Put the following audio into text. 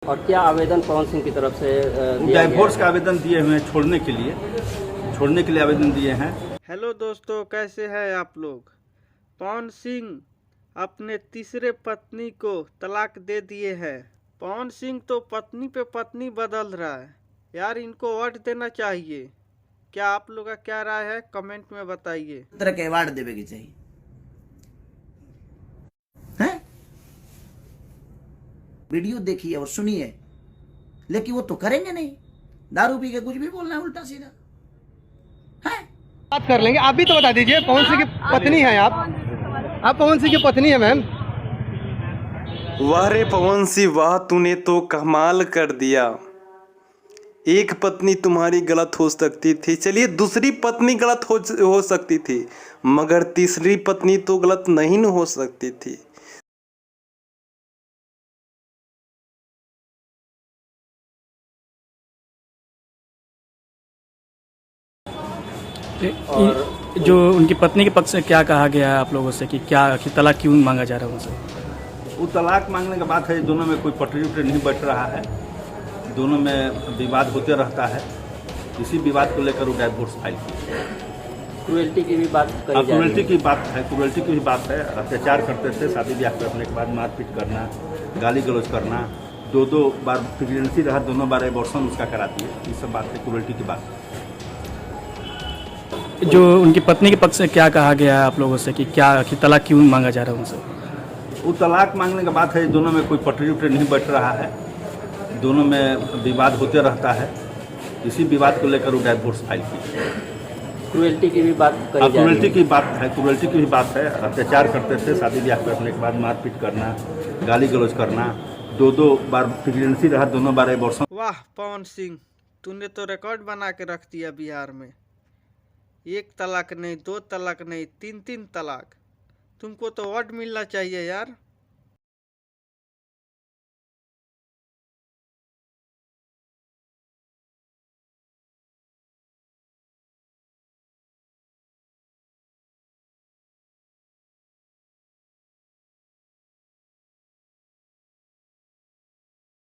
और क्या आवेदन पवन सिंह की तरफ से दिया डाइवोर्स गया का आवेदन दिए हुए हैं, छोड़ने के लिए आवेदन दिए हैं। हेलो दोस्तों, कैसे हैं आप लोग। पवन सिंह अपने तीसरे पत्नी को तलाक दे दिए हैं। पवन सिंह तो पत्नी पे पत्नी बदल रहा है यार, इनको अवार्ड देना चाहिए। क्या आप लोग का क्या राय है, कमेंट में बताइए। तरह के अवार्ड देवे की चाहिए हैं? वीडियो देखिए और सुनिए, लेकिन वो तो करेंगे नहीं। दारू पी के कुछ भी बोलना है उल्टा सीधा है। बात कर लेंगे। आप भी तो बता दीजिए, पवन सिंह की पत्नी है आप पवन सिंह की पत्नी है मैम। वाह रे पवन सिंह वाह, तूने तो कमाल कर दिया। एक पत्नी तुम्हारी गलत हो सकती थी, चलिए दूसरी पत्नी गलत हो सकती थी, मगर तीसरी पत्नी तो गलत नहीं न हो सकती थी। और जो उनकी पत्नी के पक्ष से क्या कहा गया है आप लोगों से कि तलाक क्यों मांगा जा रहा है उनसे? वो तलाक मांगने की बात है, दोनों में कोई पटरी उटरी नहीं बैठ रहा है, दोनों में विवाद होते रहता है। इसी विवाद को लेकर वो डाइवोर्स फाइल की। क्रुएल्टी की भी बात कही जा रही क्रुएल्टी है। की बात है, क्रुएल्टी की भी बात है। अत्याचार करते थे, शादी ब्याह करने के बाद मारपीट करना, गाली गलौज करना, दो बार प्रेगनेंसी रहा, दोनों बार एबॉर्शन उसका करा दिए। ये सब बात है, क्रुएल्टी की बात है। जो उनकी पत्नी के पक्ष से क्या कहा गया है आप लोगों से कि तलाक क्यों मांगा जा रहा है उनसे? वो तलाक मांगने की बात है, दोनों में कोई पटरी उटरी नहीं बैठ रहा है, दोनों में विवाद होते रहता है। इसी विवाद को लेकर वो डाइवोर्स फाइल की। क्रुएल्टी की भी बात कही जा रही क्रुएल्टी है। की बात है, क्रुएल्टी की भी बात है। अत्याचार करते थे, शादी ब्याह करने के बाद मारपीट करना, गाली गलौज करना, दो बार प्रेगनेंसी रहा, दोनों बार एबॉर्शन। वाह पवन सिंह, तूने तो रिकॉर्ड बना के रख दिया बिहार में। एक तलाक नहीं, दो तलाक नहीं, तीन तलाक। तुमको तो अवार्ड मिलना चाहिए यार।